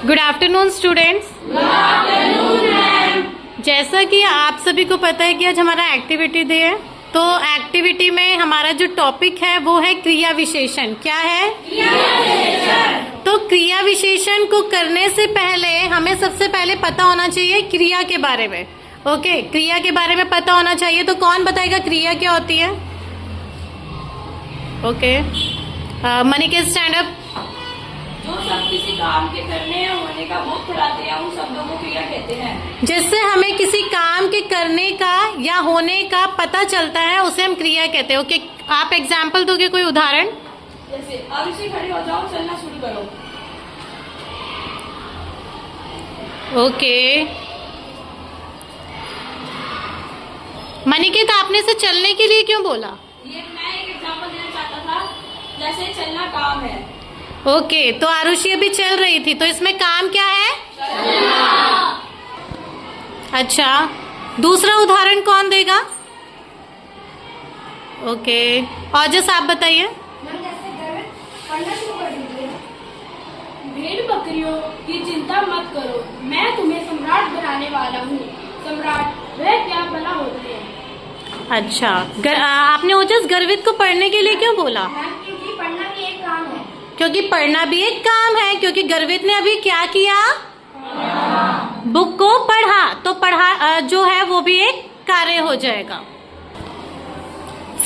Good afternoon students. Good afternoon ma'am. जैसा कि आप सभी को पता है कि आज हमारा एक्टिविटी डे है, तो एक्टिविटी में हमारा जो टॉपिक है वो है क्रिया विशेषण। क्या है? क्रिया विशेषण। तो क्रिया विशेषण को करने से पहले हमें सबसे पहले पता होना चाहिए क्रिया के बारे में। ओके, क्रिया के बारे में पता होना चाहिए। तो कौन बताएगा क्रिया क्या होती है? Okay, Maniket stand up. जो सब किसी काम के करने या होने का बोध कराते हैं उन शब्दों को क्रिया कहते हैं। जिससे हमें किसी काम के करने का या होने का पता चलता है उसे हम क्रिया कहते हैं। ओके, आप एग्जाम्पल दोगे कोई उदाहरण? जैसे अब से खड़े हो जाओ, चलना शुरू करो। ओके, मनिकेत आपने से चलने के लिए क्यों बोला? ये मैं एक एग्जांपल देना चाहता था, जैसे चलना काम है। ओके, तो आरुषि अभी चल रही थी, तो इसमें काम क्या है? चलना। अच्छा, दूसरा उदाहरण कौन देगा? ओके, औजस आप बताइए। भेड़ बकरियों की चिंता मत करो, मैं तुम्हें सम्राट बनाने वाला हूँ। सम्राट वह क्या भला होते हैं। अच्छा, आपने ओजस गर्वित को पढ़ने के लिए क्यों बोला? क्योंकि पढ़ना भी एक काम है। क्योंकि पढ़ना भी एक काम है। क्योंकि गर्वित ने अभी क्या किया? बुक को पढ़ा, तो पढ़ा जो है वो भी एक कार्य हो जाएगा।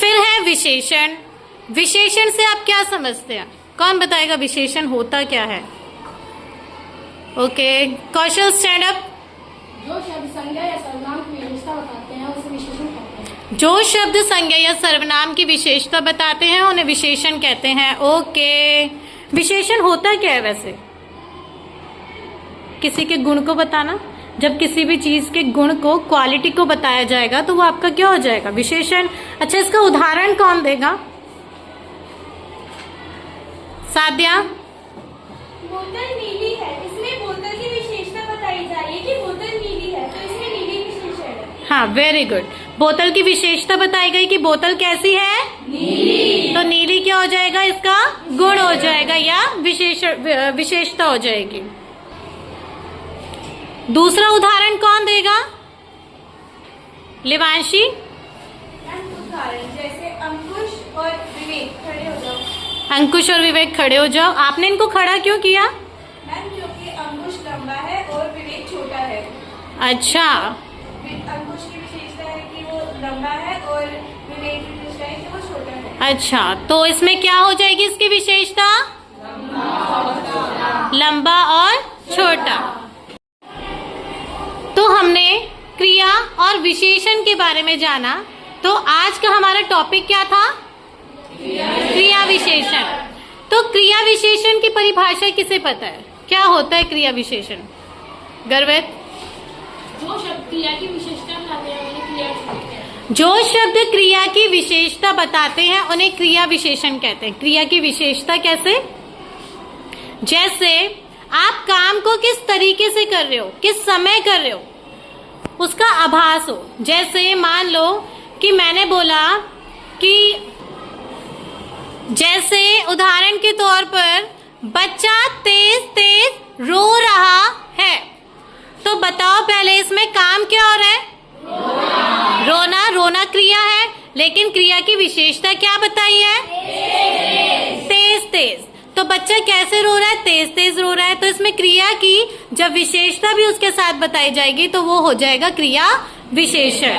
फिर है विशेषण। विशेषण से आप क्या समझते हैं? कौन बताएगा विशेषण होता क्या है? ओके, कौशल स्टैंड अप। जो शब्द संज्ञा या सर्वनाम की विशेषता बताते हैं उसे विशेषण कहते हैं। जो शब्द संज्ञा या सर्वनाम की विशेषता बताते हैं उन्हें विशेषण कहते हैं। ओके, विशेषण होता क्या है वैसे? किसी के गुण को बताना। जब किसी भी चीज के गुण को, क्वालिटी को बताया जाएगा तो वो आपका क्या हो जाएगा? विशेषण। अच्छा, इसका उदाहरण कौन देगा? साध्या। बोतल नीली है, इसमें बोतल की विशेषता बताई जा रही है कि बोतल नीली है, तो इसमें नीली विशेषण है। हाँ, वेरी गुड। बोतल की विशेषता बताई गई कि बोतल कैसी है? नीली। तो नीली क्या हो जाएगा? इसका गुण हो जाएगा या विशेषता हो जाएगी। दूसरा उदाहरण कौन देगा? लिवांशी। उदाहरण जैसे अंकुश और विवेक खड़े हो जाओ। अंकुश और विवेक खड़े हो जाओ। आपने इनको खड़ा क्यों किया? मैम, क्योंकि अंकुश लंबा है और विवेक छोटा है। अच्छा, अंकुश की विशेषता है कि वो लंबा है और विवेक की विशेषता है कि वो छोटा है। अच्छा, तो इसमें क्या हो जाएगी इसकी विशेषता? लंबा और छोटा। तो हमने क्रिया और विशेषण के बारे में जाना। तो आज का हमारा टॉपिक क्या था? क्रिया विशेषण। तो क्रिया विशेषण की परिभाषा किसे पता है? क्या होता है क्रिया विशेषण? गर्वित। जो शब्द क्रिया की विशेषता बताते हैं उन्हें क्रिया कहते हैं। जो शब्द क्रिया की विशेषता बताते हैं उन्हें क्रिया विशेषण कहते हैं। क्रिया की विशेषता कैसे? जैसे आप काम को किस तरीके से कर रहे हो, किस समय कर रहे हो, उसका आभास हो। जैसे मान लो कि मैंने बोला कि, जैसे उदाहरण के तौर पर बच्चा तेज तेज रो रहा है, तो बताओ पहले इसमें काम क्या हो रहा है? रोना। रोना क्रिया है, लेकिन क्रिया की विशेषता क्या बताई है? तेज तेज। तो बच्चा कैसे रो रहा है? तेज तेज रो रहा है। तो इसमें क्रिया की जब विशेषता भी उसके साथ बताई जाएगी तो वो हो जाएगा क्रिया विशेषण।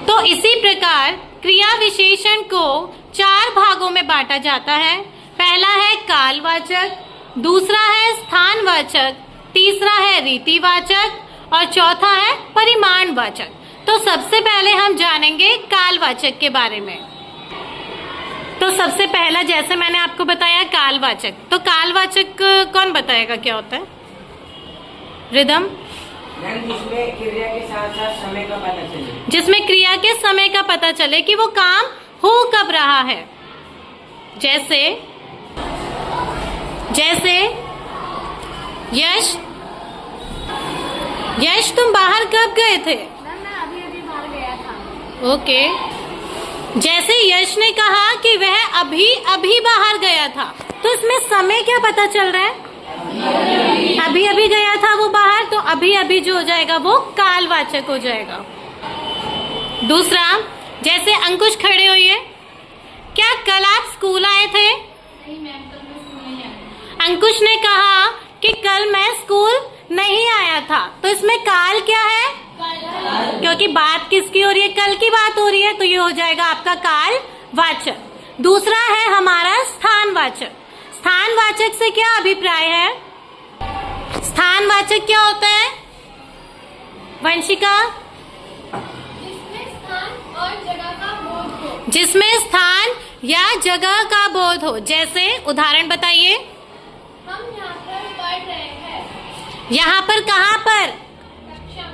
तो इसी प्रकार क्रिया विशेषण को 4 भागों में बांटा जाता है। पहला है कालवाचक, दूसरा है स्थानवाचक, तीसरा है रीतिवाचक और चौथा है परिमाणवाचक। तो सबसे पहले हम जानेंगे कालवाचक के बारे में। तो सबसे पहला, जैसे मैंने आपको बताया, कालवाचक। तो कालवाचक कौन बताएगा क्या होता है? रिदम। जिसमें क्रिया के साथ साथ समय का पता चले। जिसमें क्रिया के समय का पता चले कि वो काम हो कब रहा है। जैसे यश तुम बाहर कब गए थे? मैं अभी बाहर गया था। ओके, जैसे यश ने कहा कि वह अभी अभी बाहर गया था, तो इसमें समय क्या पता चल रहा है? अभी अभी गया था वो बाहर, तो अभी अभी जो हो जाएगा वो कालवाचक हो जाएगा। दूसरा, जैसे अंकुश खड़े हुए, क्या कल आप स्कूल आए थे? नहीं मैम, कल मैं स्कूल नहीं आया। अंकुश ने कहा कि कल मैं स्कूल नहीं आया था, तो इसमें काल क्या है? क्योंकि बात किसकी हो रही है? कल की बात हो रही है, तो ये हो जाएगा आपका काल वाचक। दूसरा है हमारा स्थानवाचक। स्थानवाचक से क्या अभिप्राय है? स्थानवाचक क्या होता है वंशिका? जिसमें स्थान और जगह का बोध हो। जिसमें स्थान या जगह का बोध हो। जैसे उदाहरण बताइए। हम यहाँ पर पढ़ रहे हैं। यहाँ पर कहाँ पर? कक्षा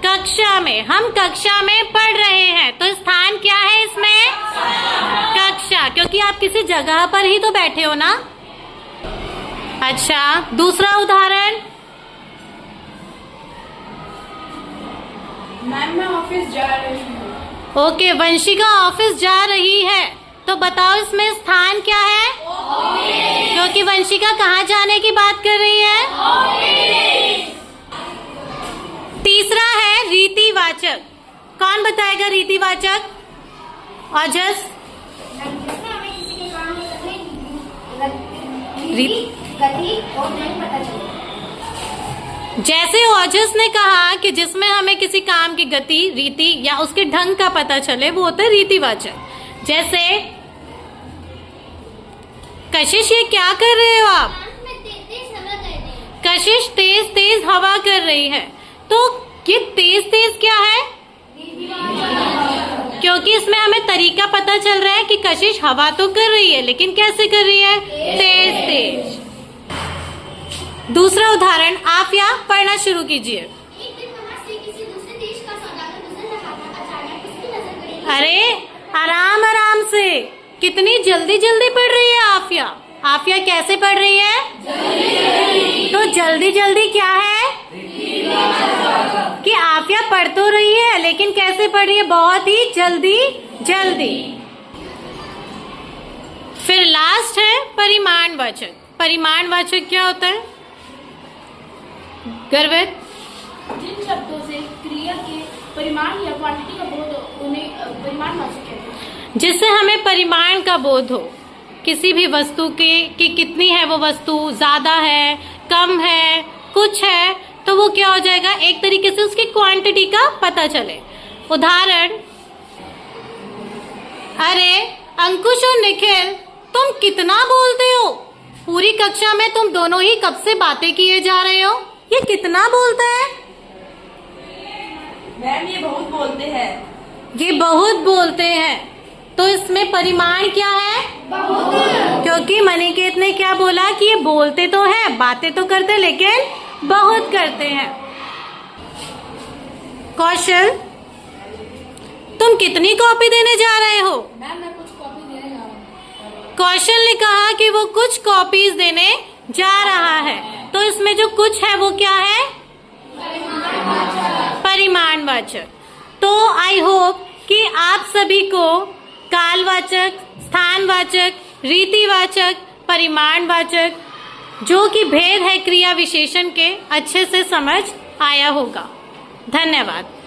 में। कक्षा में। हम कक्षा में पढ़ रहे हैं, तो स्थान क्या है इसमें? कक्षा, क्योंकि आप किसी जगह पर ही तो बैठे हो ना। अच्छा, दूसरा उदाहरण। मैम मैं ऑफिस जा रही हूँ। ओके, वंशिका ऑफिस जा रही है, तो बताओ इसमें स्थान क्या है? क्योंकि वंशिका कहाँ जाने की बात कर रही है? तीसरा है रीतिवाचक। कौन बताएगा रीतिवाचक? ओजस। हमें किसी के काम रीति- गति और नहीं पता चलता। जैसे ओजस ने कहा कि जिसमें हमें किसी काम की गति, रीति या उसके ढंग का पता चले, वो होता है रीतिवाचक। जैसे कशिश, ये क्या कर रहे हो आप? कशिश तेज तेज हवा कर रही है, तो ये तेज तेज क्या है? क्योंकि इसमें हमें तरीका पता चल रहा है कि कशिश हवा तो कर रही है, लेकिन कैसे कर रही है? तेज तेज। दूसरा उदाहरण, आप यहाँ पढ़ना शुरू कीजिए। एक दिन वहाँ से किसी दूसरे देश का सौदागर गुजर रहा था। अचानक उसकी नजर गई। अरे आराम आराम से, कितनी जल्दी जल्दी पढ़ रही है आफिया। आफिया कैसे पढ़ रही है? तो जल्दी जल्दी क्या है कि आफिया पढ़ तो रही है, लेकिन कैसे पढ़ रही है? बहुत ही जल्दी जल्दी। फिर लास्ट है परिमाणवाचक। परिमाणवाचक क्या होता है गर्वित? जिन शब्दों से क्रिया के परिमाण या क्वांटिटी का बोध हो उन्हें परिमाणवाचक कहते हैं। जिससे हमें परिमाण का बोध हो किसी भी वस्तु के कि कितनी है वो वस्तु, ज्यादा है, कम है, कुछ है, तो वो क्या हो जाएगा? एक तरीके से उसकी क्वांटिटी का पता चले। उदाहरण, अरे अंकुश और निखिल, तुम कितना बोलते हो? पूरी कक्षा में तुम दोनों ही कब से बातें किए जा रहे हो? ये कितना बोलता है? मैम ये बहुत बोलते हैं। ये बहुत बोलते हैं। तो इसमें परिमाण क्या है? बहुत। क्योंकि मनिकेत ने क्या बोला कि ये बोलते तो हैं, बातें तो करते, लेकिन बहुत करते हैं। कौशल, तुम कितनी कॉपी देने जा रहे हो? मैम मैं कुछ कॉपी देने जा रहा हूँ। कौशल ने कहा कि वो कुछ कॉपीज देने जा रहा है, तो इसमें जो कुछ है वो क्या है? परिमाणवाचक। तो आई होप कि आप सभी को कालवाचक, स्थानवाचक, रीतिवाचक, परिमाणवाचक, जो कि भेद है क्रिया विशेषण के, अच्छे से समझ आया होगा। धन्यवाद।